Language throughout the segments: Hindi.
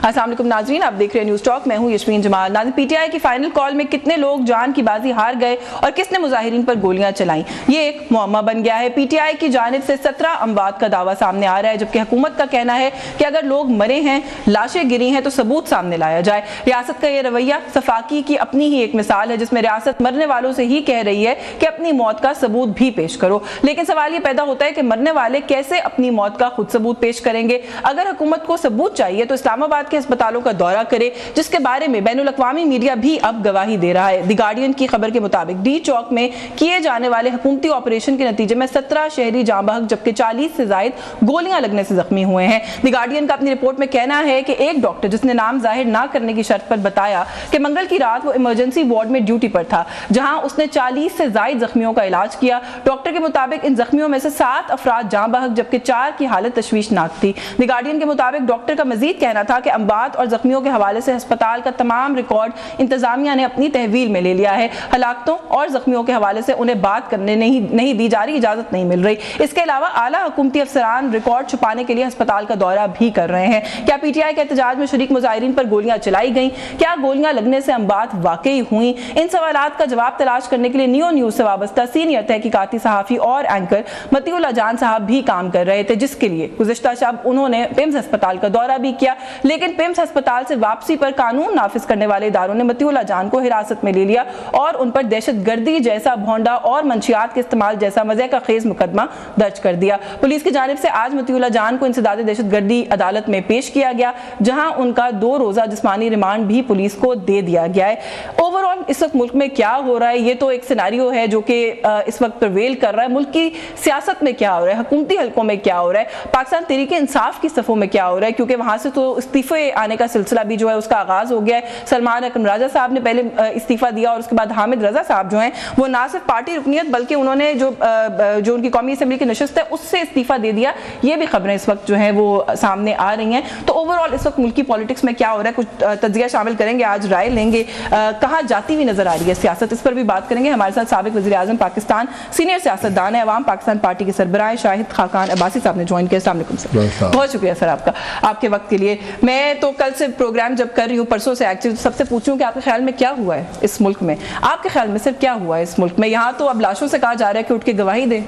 अस्सलाम वालेकुम नाज़रीन, आप देख रहे हैं न्यूज़ टॉक। मैं हूं यशमीन जमाल। नाज़रीन, पीटीआई की फाइनल कॉल में कितने लोग जान की बाजी हार गए और किसने मुजाहिरीन पर गोलियां चलाई, ये एक मुअम्मा बन गया है। पीटीआई की जानिब से 17 अमवात का दावा सामने आ रहा है, जबकि हुकूमत का कहना है कि अगर लोग मरे हैं, लाशें गिरी हैं तो सबूत सामने लाया जाए। रियासत का यह रवैया सफाकी की अपनी ही एक मिसाल है, जिसमें रियासत मरने वालों से ही कह रही है कि अपनी मौत का सबूत भी पेश करो। लेकिन सवाल यह पैदा होता है कि मरने वाले कैसे अपनी मौत का खुद सबूत पेश करेंगे। अगर हुकूमत को सबूत चाहिए तो इस्लामाबाद के अस्पतालों का दौरा करे, जिसके बारे में बैनुल अक़वामी मीडिया भी अब गवाही दे रहा है। द गार्डियन की खबर के मुताबिक डी चौक में किए जाने वाले हुकूमती ऑपरेशन के नतीजे में 17 शहरी जाँ बहक, जबकि 40 से जायद गोलियां लगने से जख्मी हुए हैं। द गार्डियन का अपनी रिपोर्ट में कहना है कि एक डॉक्टर, जिसने नाम जाहिर ना करने की शर्त पर बताया कि मंगल की रात वो इमरजेंसी वार्ड में ड्यूटी पर था, जहां उसने 40 से जायद जख्मियों का इलाज किया। डॉक्टर के मुताबिक इन जख्मियों में से 7 अफराद जाँ बहक, जबकि 4 की हालत तशवीशनाक थी। द गार्डियन के मुताबिक डॉक्टर का मजीद कहना था कि अमवात और जख्मियों के हवाले से अस्पताल का तमाम रिकॉर्ड इंतजामिया ने अपनी तहवील में ले लिया है। हलाकतों और जख्मियों के हवाले से उन्हें बात करने नहीं दी जा रही, इजाजत नहीं मिल रही। इसके अलावा आला हुकूमती अफसरान रिकॉर्ड छुपाने के लिए अस्पताल का दौरा भी कर रहे हैं। क्या पीटीआई के एहतजाज में शरीक मुजाहिरीन पर गोलियां चलाई गई? क्या गोलियां लगने से अमवात वाकई हुई? इन सवालात का जवाब तलाश करने के लिए नियो न्यूज से वाबस्ता सीनियर तहकीकाती सहाफ़ी और एंकर मतीउल्लाह जान साहब भी काम कर रहे थे, जिसके लिए गुज़िश्ता शब उन्होंने पिम्स अस्पताल का दौरा भी किया। लेकिन पिम्स अस्पताल से वापसी पर कानून नाफिज करने वाले इदारों ने मतीउल्लाह जान को हिरासत में ले लिया और उन पर दहशतगर्दी जैसा भोंडा और मंशियात के इस्तेमाल जैसा मज़े का खेज मुकदमा दर्ज कर दिया। पुलिस की जानिब से आज मतीउल्लाह जान को इंसदाद दहशतगर्दी अदालत में पेश किया गया, जहां उनका 2 रोज़ा जिस्मानी रिमांड भी पुलिस को दे दिया गया है। ओवरऑल इस वक्त मुल्क में क्या हो रहा है, ये तो एक सिनेरियो है जो कि इस वक्त प्रवेल कर रहा है। मुल्क की सियासत में क्या हो रहा है, हुकूमती हलकों में क्या हो रहा है, पाकिस्तान तहरीक इंसाफ की सफ़ों में क्या हो रहा है, क्योंकि वहां से तो इस्तीफे आने का सिलसिला भी जो है उसका आगाज हो गया है। सलमान अकरम राजा साहब ने पहले इस्तीफा दिया और उसके बाद हामिद रजा साहब जो हैं वो ना सिर्फ पार्टी रुकनियत बल्कि उन्होंने जो उनकी कौमी असेंबली की नशिस्त है उससे इस्तीफा दे दिया। ये भी खबरें इस वक्त जो है वो सामने आ रही हैं। तो ओवरऑल इस वक्त मुल्क की पॉलिटिक्स में क्या हो रहा है, कुछ तज्जिया शामिल करेंगे, आज राय लेंगे, कहाँ जाती हुई नजर आ रही है सियासत, इस पर भी बात करेंगे। हमारे साथ साबिक वज़ीर आज़म पाकिस्तान, सीनियर सियासतदान है, अवाम पाकिस्तान पार्टी के सरबराह शाहिद खाकान अब्बासी साहब ने ज्वाइन किया। अस्सलाम वालेकुम सर, बहुत शुक्रिया सर आपका, आपके वक्त के लिए। मैं तो कल से प्रोग्राम जब कर रही हूँ, परसों से एक्चुअली, सबसे पूछूं कि आपके ख्याल में क्या हुआ है इस मुल्क में, आपके ख्याल में सर क्या हुआ है इस मुल्क में? यहाँ तो अब लाशों से कहा जा रहा है कि उठ के गवाही दे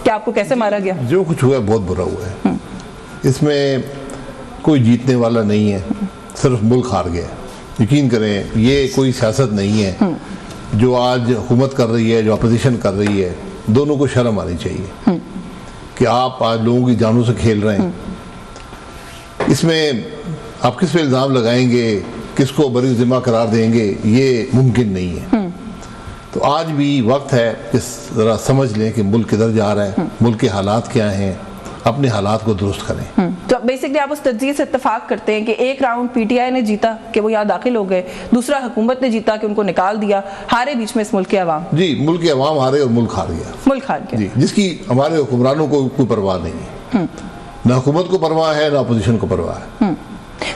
कि आपको कैसे मारा गया। जो कुछ हुआ है बहुत बुरा हुआ है, इसमें कोई जीतने वाला नहीं है, सिर्फ मुल्क हार गया। यकीन करें, ये कोई सियासत नहीं है जो आज हुकूमत कर रही है, जो अपोजिशन कर रही है, दोनों को शर्म आनी चाहिए कि आप आज लोगों की जानों से खेल रहे हैं। इसमें आप किस पे इल्ज़ाम लगाएंगे, किसको बरी ज़िम्मा करार देंगे, ये मुमकिन नहीं है। तो आज भी वक्त है कि ज़रा समझ लें कि मुल्क किधर जा रहा है, मुल्क के हालात क्या हैं, अपने हालात को दुरुस्त करें। तो बेसिकली आप उस तज्जिए से इत्तेफाक करते हैं कि एक राउंड पीटीआई ने जीता कि वो यहाँ दाखिल हो गए, दूसरा हुकूमत ने जीता कि उनको निकाल दिया, हारे बीच में इस मुल्क के अवाम। जी, मुल्क के अवाम हारे और मुल्क हार गया, मुल्क हार गया जी, जिसकी हमारे हुक्मरानों को कोई परवाह नहीं है, ना हुकूमत को परवाह है, ना अपोजिशन को परवाह है।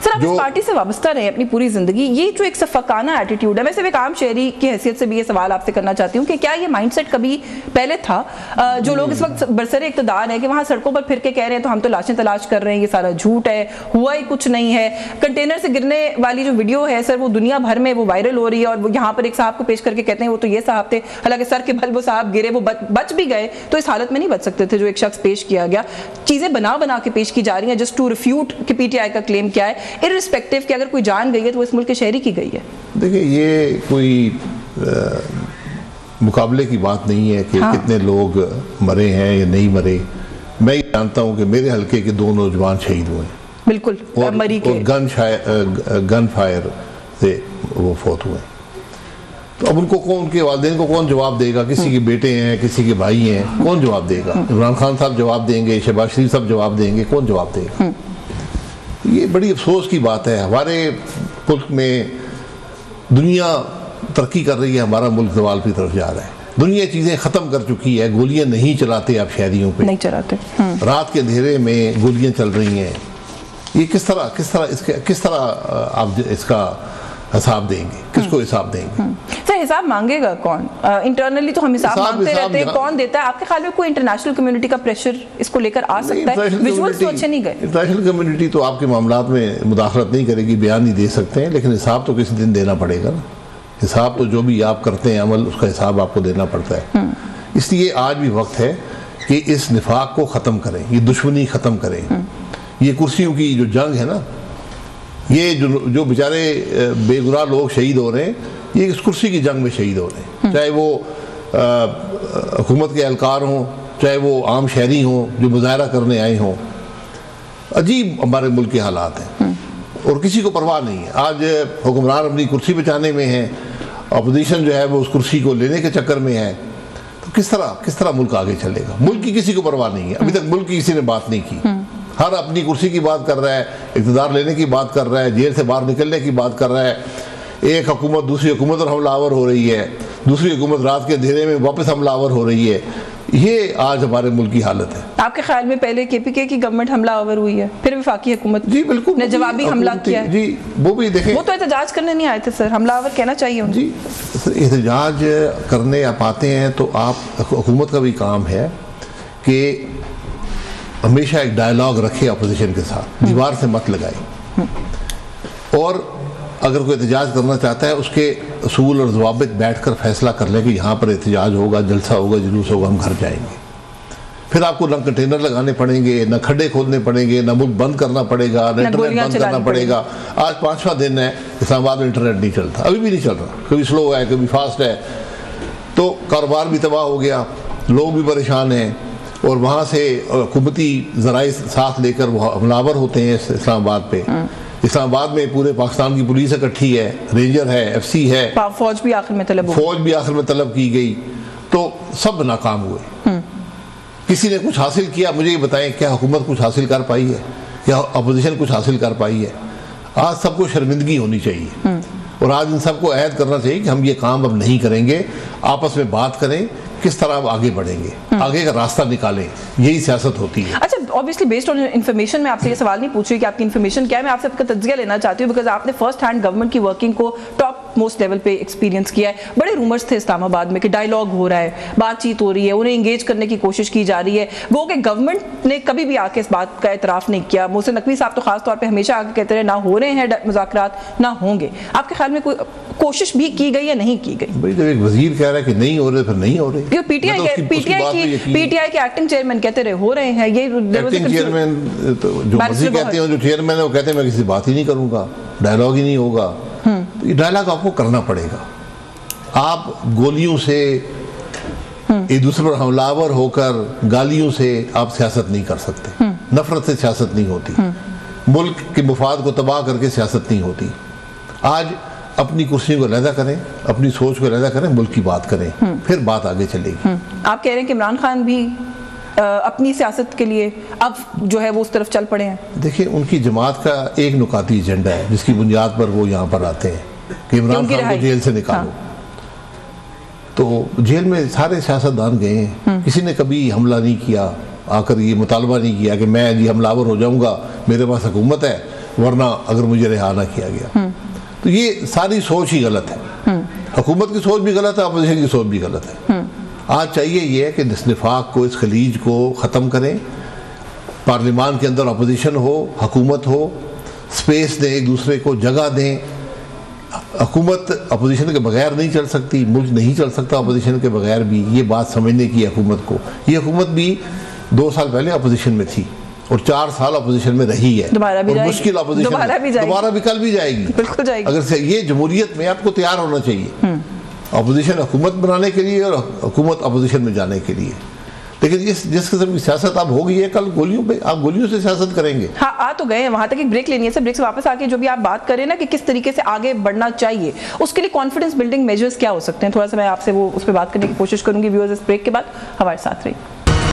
सर, आप इस पार्टी से वाबस्ता रहे अपनी पूरी जिंदगी, ये जो एक सफाकाना एटीट्यूड है, वैसे एक आम शहरी की हैसियत से भी ये सवाल आपसे करना चाहती हूँ कि क्या ये माइंडसेट कभी पहले था? जो लोग इस वक्त बरसरे इक़्तिदार है कि वहाँ सड़कों पर फिर के कह रहे हैं तो हम तो लाशें तलाश कर रहे हैं, ये सारा झूठ है, हुआ ही कुछ नहीं है। कंटेनर से गिरने वाली जो वीडियो है सर, वो दुनिया भर में वो वायरल हो रही है और वो यहाँ पर एक साहब को पेश करके कहते हैं वो तो ये साहब थे, हालांकि सर के बल वो साहब गिरे, वो बच भी गए, तो इस हालत में नहीं बच सकते थे जो एक शख्स पेश किया गया। चीज़ें बना के पेश की जा रही हैं जस्ट टू रिफ्यूट कि पीटीआई का क्लेम क्या है, इर्रिस्पेक्टिव कि अगर कोई जान गई है तो वो इस मुल्क के शहरी की गई है। देखिए, ये कोई मुकाबले की बात नहीं है कि कितने लोग मरे हैं या नहीं मरे। मैं ये जानता हूँ कि मेरे हल्के के 2 नौजवान शहीद हुए, बिल्कुल, और गन फायर से वो फौत हुए। तो अब उनको कौन, उनके वालिदैन को कौन जवाब देगा? किसी के बेटे हैं, किसी के भाई हैं, कौन जवाब देगा? इमरान खान साहब जवाब देंगे, शहबाज शरीफ साहब जवाब देंगे, कौन जवाब देगा? ये बड़ी अफसोस की बात है। हमारे मुल्क में दुनिया तरक्की कर रही है, हमारा मुल्क ज़वाल की तरफ जा रहा है। दुनिया चीज़ें ख़त्म कर चुकी है, गोलियां नहीं चलाते आप शहरियों पे, नहीं चलाते। रात के अंधेरे में गोलियां चल रही हैं। ये किस तरह आप इसका हिसाब देंगे, किसको हिसाब देंगे? सर, हिसाब मांगेगा कौन? इंटरनली तो हम हिसाब मांगते रहते हैं, कौन देता है? आपके ख्याल में कोई इंटरनेशनल कम्युनिटी का प्रेशर इसको लेकर आ सकता है? विजुअल्स तो अच्छे नहीं गए। इंटरनेशनल कम्युनिटी तो आपके मामलात में मुदाखलत नहीं करेगी, बयान नहीं दे सकते हैं, लेकिन हिसाब तो किसी दिन देना पड़ेगा ना। हिसाब तो जो भी आप करते हैं अमल, उसका हिसाब आपको देना पड़ता है। इसलिए आज भी वक्त है कि इस निफाक को ख़त्म करें, ये दुश्मनी ख़त्म करें। ये कुर्सियों की जो जंग है ना, ये जो बेचारे बेगुनाह लोग शहीद हो रहे हैं, ये इस कुर्सी की जंग में शहीद हो रहे हैं। चाहे वो हुकूमत के एहलकार हों, चाहे वो आम शहरी हों जो मुजाहरा करने आए हों। अजीब हमारे मुल्क के हालात हैं और किसी को परवाह नहीं है। आज हुक्मरान अपनी कुर्सी बचाने में है, अपोजिशन जो है वो उस कुर्सी को लेने के चक्कर में है। तो किस तरह मुल्क आगे चलेगा? मुल्क की किसी को परवाह नहीं है। अभी तक मुल्क की किसी ने बात नहीं की। हर अपनी कुर्सी की बात कर रहा है, इक़्तिदार लेने की बात कर रहा है, जेल से बाहर निकलने की बात कर रहा है। एक हुकूमत दूसरी हुकूमत पर हमलावर हो रही है, दूसरी हुकूमत रात के अंधेरे में वापस हमलावर हो रही है। ये आज हमारे मुल्क की हालत है। आपके ख्याल में पहले KPK की गवर्नमेंट हमलावर हुई है, फिर वफाकी हुकूमत जी बिल्कुल ने जवाबी हमला किया है। जी वो भी देखें, वो तो एहतजाज करने नहीं आए थे सर, हमलावर कहना चाहिए उन्हें। जी एहतजाज करने आप आते हैं तो आप, हुकूमत का भी काम है कि हमेशा एक डायलॉग रखे अपोजिशन के साथ, दीवार से मत लगाए। और अगर कोई एहतजाज करना चाहता है उसके असूल और ज़वाबित बैठ कर फैसला कर लें कि यहाँ पर एहतजाज होगा, जलसा होगा, जुलूस होगा, हम घर जाएंगे। फिर आपको न कंटेनर लगाने पड़ेंगे, न खड्डे खोदने पड़ेंगे, न मुल्क बंद करना पड़ेगा, न इंटरनेट बंद करना पड़ेगा। आज 5वां दिन है इस्लामाबाद में इंटरनेट नहीं चलता, अभी भी नहीं चल रहा, कभी स्लो है कभी फास्ट है। तो कारोबार भी तबाह हो गया, लोग भी परेशान हैं। और वहाँ से हुकूमती ज़राए साथ लेकर वो हमलावर होते हैं इस्लामाबाद पे। इस्लामाबाद में पूरे पाकिस्तान की पुलिस इकट्ठी है, रेंजर है, FC है, फौज भी आखिर में तलब की गई। तो सब नाकाम हुए। किसी ने कुछ हासिल किया? मुझे ये बताएं, क्या हुकूमत कुछ हासिल कर पाई है? क्या अपोजिशन कुछ हासिल कर पाई है? आज सबको शर्मिंदगी होनी चाहिए और आज इन सबको अहद करना चाहिए कि हम ये काम अब नहीं करेंगे। आपस में बात करें, किस तरह आप आगे बढ़ेंगे, आगे का रास्ता निकालें। यही सियासत होती है। अच्छा, ऑब्वियसली बेस्ड ऑन इन्फॉर्मेशन, मैं आपसे ये सवाल नहीं पूछ रही कि आपकी इन्फॉर्मेशन क्या है, मैं आपसे आपका तज्जिया लेना चाहती हूँ, बिकॉज आपने फर्स्ट हैंड गवर्नमेंट की वर्किंग को टॉप मोस्ट लेवल पे एक्सपीरियंस किया है। बड़े रूमर्स थे इस्लामाबाद में कि डायलॉग हो रहा है, बातचीत हो रही है, उन्हें इंगेज करने की कोशिश की जा रही है। वो कि गवर्नमेंट ने कभी भी आके इस बात का एतराफ़ नहीं किया। मोहसिन नकवी साहब तो खास तौर पर हमेशा आके कहते रहे ना हो रहे हैं मुज़ाकरात, ना होंगे। आपके ख्याल में कोई कोशिश भी की गई या नहीं की गई? भाई जब एक वजीर कह रहा है कि नहीं हो रहे, फिर नहीं हो रहे। पीटीआई के एक्टिंग चेयरमैन कहते रहे हो रहे हैं। ये एक्टिंग चेयरमैन तो जो मर्जी कहते हैं, जो चेयरमैन है वो कहते हैं मैं किसी बात ही नहीं करूंगा, डायलॉग ही नहीं होगा। तो ये डायलॉग आपको करना पड़ेगा। आप गोलियों से एक दूसरे पर हमलावर होकर, गालियों से आप सियासत नहीं कर सकते। नफरत से सियासत नहीं होती, मुल्क के मुफाद को तबाह करके सियासत नहीं होती। आज अपनी कुर्सियों को अलहदा करें, अपनी सोच को अलहदा करें, मुल्क की बात करें, फिर बात आगे चलेगी। आप कह रहे हैं कि इमरान खान भी अपनी सियासत के लिए अब जो है वो उस तरफ चल पड़े हैं। देखिए, उनकी जमात का एक नुकाती एजेंडा है जिसकी बुनियाद पर वो यहाँ पर आते हैं कि इमरान खान को जेल से निकालो। तो जेल में सारे सियासतदान गए हैं, किसी ने कभी हमला नहीं किया, आकर ये मुतालबा नहीं किया कि मैं जी हमलावर हो जाऊंगा, मेरे पास हुकूमत है, वरना अगर मुझे रिहा ना किया गया। तो ये सारी सोच ही गलत है। हुकूमत की सोच भी गलत है, अपोजिशन की सोच भी गलत है। आज चाहिए ये है कि इस निफाक को, इस खलीज को ख़त्म करें। पार्लियामान के अंदर अपोजिशन हो, हुकूमत हो, स्पेस दें, एक दूसरे को जगह दें। हुकूमत अपोजिशन के बगैर नहीं चल सकती, मुल्क नहीं चल सकता अपोजिशन के बगैर भी। ये बात समझने की हुकूमत को। ये हुकूमत भी 2 साल पहले अपोजिशन में थी और 4 साल अपोजिशन में रही है, दोबारा भी मुश्किल अपोजिशन दोबारा भी कल भी जाएगी, बिल्कुल जाएगी। अगर से ये जमहूरियत में आपको तैयार होना चाहिए, अपोजिशन हुकूमत बनाने के लिए और हुकूमत अपोजिशन में जाने के लिए। लेकिन जिस किस्म की सियासत अब हो गई है, कल गोलियों पे आप गोलियों से सियासत करेंगे। हाँ, आ तो गए हैं वहां तक। एक ब्रेक लेनी है सर, ब्रेक से वापस आके जो भी आप बात करें ना कि किस तरीके से आगे बढ़ना चाहिए, उसके लिए कॉन्फिडेंस बिल्डिंग मेजर्स क्या हो सकते हैं, थोड़ा सा मैं आपसे वो उस पर बात करने की कोशिश करूंगी। व्यूअर्स, इस ब्रेक के बाद हमारे साथ रहिए।